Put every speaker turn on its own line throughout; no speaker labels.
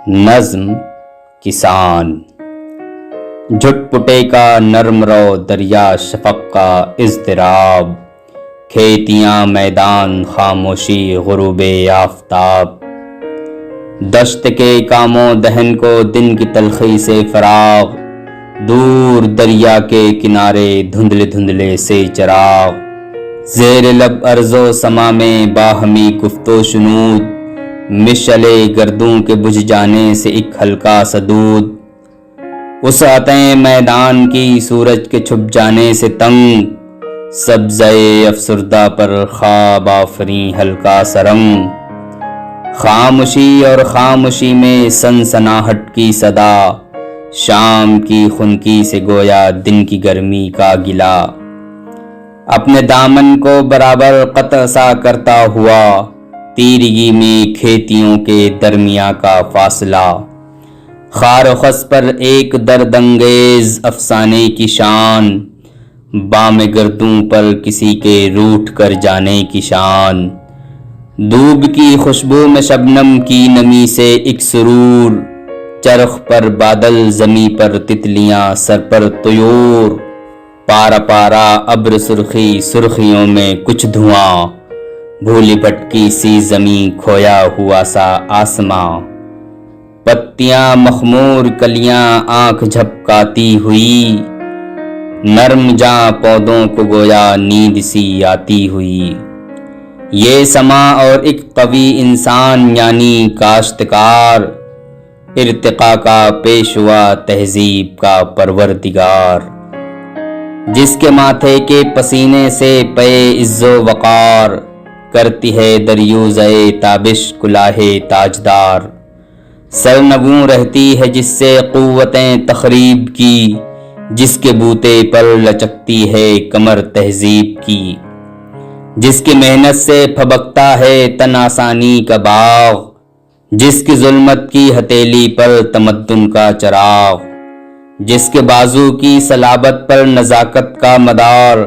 نظم کسان۔ جھٹ پٹے کا نرم رو دریا شفق کا اضطراب، کھیتیاں میدان خاموشی غروب آفتاب، دشت کے کام و دہن کو دن کی تلخی سے فراغ، دور دریا کے کنارے دھندلے دھندلے سے چراغ، زیر لب ارض و سما میں باہمی گفت و شنود، مشعلے گردوں کے بجھ جانے سے ایک ہلکا سا دود، وسعتیں میدان کی سورج کے چھپ جانے سے تنگ، سبزے افسردہ پر خواب آفریں ہلکا سا رنگ، خاموشی اور خاموشی میں سنسناہٹ کی صدا، شام کی خنکی سے گویا دن کی گرمی کا گلا، اپنے دامن کو برابر قطع سا کرتا ہوا، تیرگی میں کھیتیوں کے درمیاں کا فاصلہ، خار و خس پر ایک درد انگیز افسانے کی شان، بام گردوں پر کسی کے روٹھ کر جانے کی شان، دھوپ کی خوشبو میں شبنم کی نمی سے ایک سرور، چرخ پر بادل زمیں پر تتلیاں سر پر طیور، پارا پارا ابر سرخی سرخیوں میں کچھ دھواں، بھولی بھٹکی سی زمیں کھویا ہوا سا آسماں، پتیاں مخمور کلیاں آنکھ جھپکاتی ہوئی، نرم جاں پودوں کو گویا نیند سی آتی ہوئی، یہ سما اور ایک قوی انسان یعنی کاشتکار، ارتقاء کا پیشوا تہذیب کا پروردگار، جس کے ماتھے کے پسینے سے پے عز و وقار، کرتی ہے دریوزے تابش کلاه تاجدار، سرنگوں رہتی ہے جس سے قوتیں تخریب کی، جس کے بوتے پر لچکتی ہے کمر تہذیب کی، جس کی محنت سے پھبکتا ہے تن آسانی کا باغ، جس کی ظلمت کی ہتھیلی پر تمدن کا چراغ، جس کے بازو کی صلابت پر نزاکت کا مدار،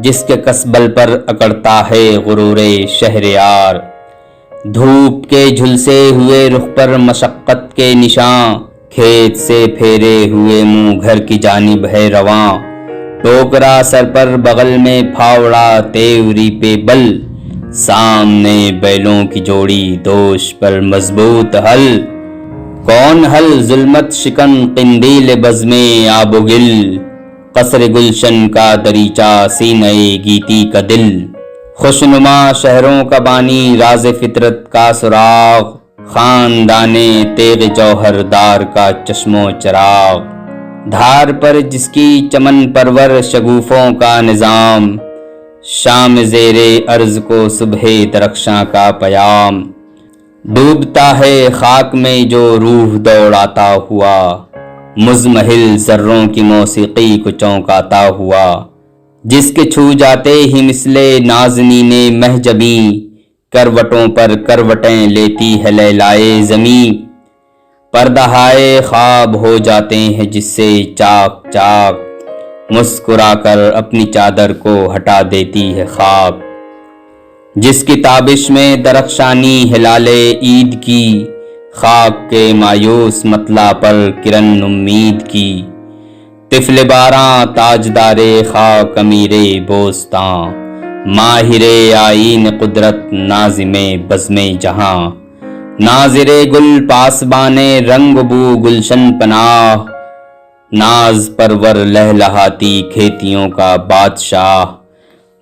جس کے کسبل پر اکڑتا ہے غرور شہریار، دھوپ کے جھلسے ہوئے رخ پر مشقت کے نشاں، کھیت سے پھیرے ہوئے منہ گھر کی جانب ہے رواں، ٹوکرا سر پر بغل میں پھاوڑا تیوری پہ بل، سامنے بیلوں کی جوڑی دوش پر مضبوط حل، کون حل ظلمت شکن قندیل بزم آب و گل، قصر گلشن کا دریچہ سینہ گیتی کا دل، خوشنما شہروں کا بانی راز فطرت کا سراغ، خاندان تیغ جوہر دار کا چشم و چراغ، دھار پر جس کی چمن پرور شگوفوں کا نظام، شام زیر ارض کو صبح درخشاں کا پیام، ڈوبتا ہے خاک میں جو روح دوڑاتا ہوا، مزمحل ذروں کی موسیقی کو چونکاتا ہوا، جس کے چھو جاتے ہی مثل نازنین مہجبیں، کروٹوں پر کروٹیں لیتی ہے لیلائے زمیں، پردہائے خواب ہو جاتے ہیں جس سے چاک چاک، مسکرا کر اپنی چادر کو ہٹا دیتی ہے خاک، جس کی تابش میں درخشانی ہلال عید کی، خاک کے مایوس مطلع پر کرن امید کی، طفل باراں تاجدار خاک امیر بوستاں، ماہر آئین قدرت ناظم بزم جہاں، ناظر گل پاسبان رنگ بو گلشن پناہ، ناز پرور لہلہاتی کھیتیوں کا بادشاہ،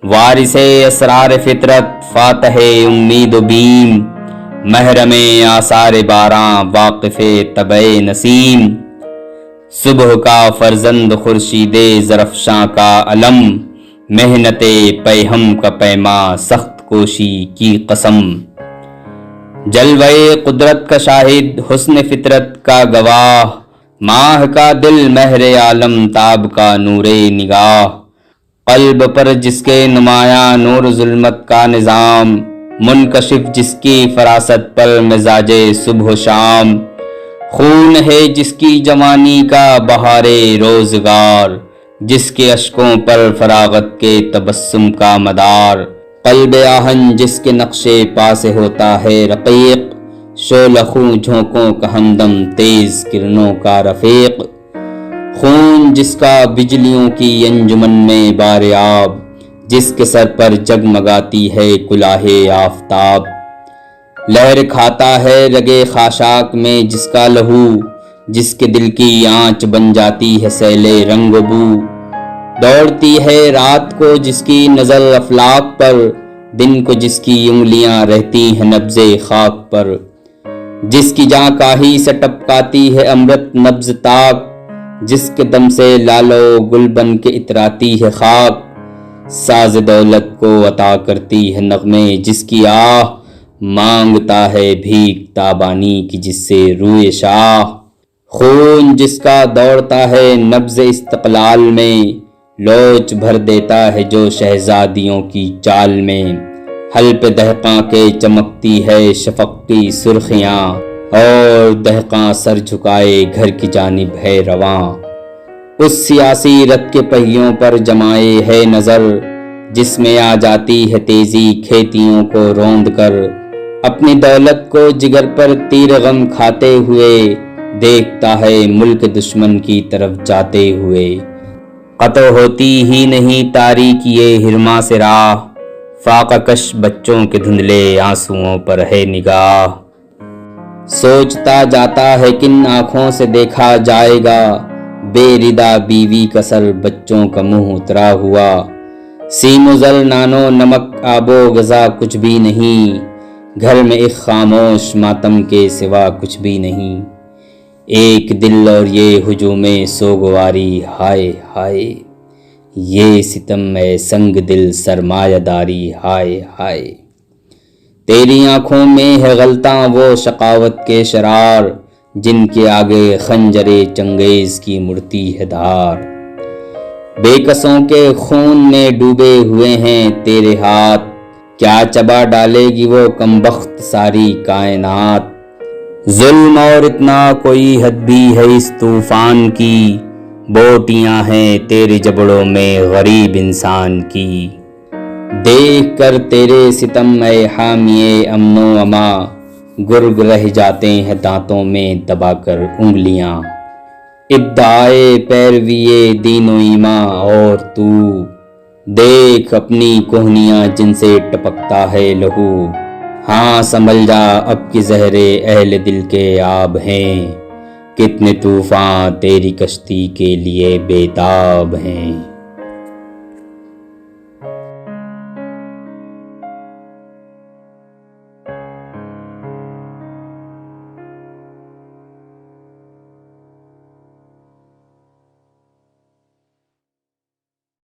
وارث اسرار فطرت فاتح امید و بیم، محرم آثار باراں واقف طبع نسیم، صبح کا فرزند خورشید زرفشاں کا علم، محنت پیہم کا پیما سخت کوشی کی قسم، جلوے قدرت کا شاہد حسن فطرت کا گواہ، ماہ کا دل مہر عالم تاب کا نور نگاہ، قلب پر جس کے نمایاں نور ظلمت کا نظام، منکشف جس کی فراست پر مزاج صبح و شام، خون ہے جس کی جوانی کا بہار روزگار، جس کے اشکوں پر فراغت کے تبسم کا مدار، قلب آہن جس کے نقشے پا سے ہوتا ہے رقیق، شولخوں جھونکوں کا ہمدم، تیز کرنوں کا رفیق، خون جس کا بجلیوں کی انجمن میں بار آب، جس کے سر پر جگمگاتی ہے کلاه آفتاب، لہر کھاتا ہے رگے خاشاک میں جس کا لہو، جس کے دل کی آنچ بن جاتی ہے سیل رنگ و بو، دوڑتی ہے رات کو جس کی نظر افلاک پر، دن کو جس کی انگلیاں رہتی ہیں نبض خاک پر، جس کی جاں کاہی سے ٹپکاتی ہے امرت نبض تاک، جس کے دم سے لالو گل بن کے اتراتی ہے خاک، ساز دولت کو عطا کرتی ہے نغمے جس کی آہ، مانگتا ہے بھیک تابانی کی جس سے روئے شاہ، خون جس کا دوڑتا ہے نبض استقلال میں، لوچ بھر دیتا ہے جو شہزادیوں کی چال میں، حلب دہقاں کے چمکتی ہے شفق کی سرخیاں، اور دہقاں سر جھکائے گھر کی جانب ہے رواں، اس سیاسی رتھ کے پہیوں پر جمائے ہے نظر، جس میں آ جاتی ہے تیزی کھیتیوں کو روند کر، اپنی دولت کو جگر پر تیر غم کھاتے ہوئے، دیکھتا ہے ملک دشمن کی طرف جاتے ہوئے، قطع ہوتی ہی نہیں تاریکی یہ ہرما سے راہ، فاقہ کش بچوں کے دھندلے آنسوؤں پر ہے نگاہ، سوچتا جاتا ہے کن آنکھوں سے دیکھا جائے گا، بے ردا بیوی کا سر بچوں کا منہ اترا ہوا، سیم و زر نانو نمک آب و غذا کچھ بھی نہیں، گھر میں ایک خاموش ماتم کے سوا کچھ بھی نہیں، ایک دل اور یہ ہجوم سوگواری، ہائے ہائے یہ ستم ہے سنگ دل سرمایہ داری، ہائے ہائے تیری آنکھوں میں ہے غلطاں وہ شقاوت کے شرار، جن کے آگے خنجر چنگیز کی مڑتی ہے دھار، بے کسوں کے خون میں ڈوبے ہوئے ہیں تیرے ہاتھ، کیا چبا ڈالے گی وہ کمبخت ساری کائنات، ظلم اور اتنا کوئی حد بھی ہے اس طوفان کی، بوٹیاں ہیں تیرے جبڑوں میں غریب انسان کی، دیکھ کر تیرے ستم اے حامی امن و اما، گرگ رہ جاتے ہیں دانتوں میں دبا کر انگلیاں، ادعائے پیروی دین و ایمان، اور تو دیکھ اپنی کوہنیاں جن سے ٹپکتا ہے لہو، ہاں سنبھل جا اب کی زہرے اہل دل کے آب ہیں، کتنے طوفان تیری کشتی کے لیے بے تاب ہیں۔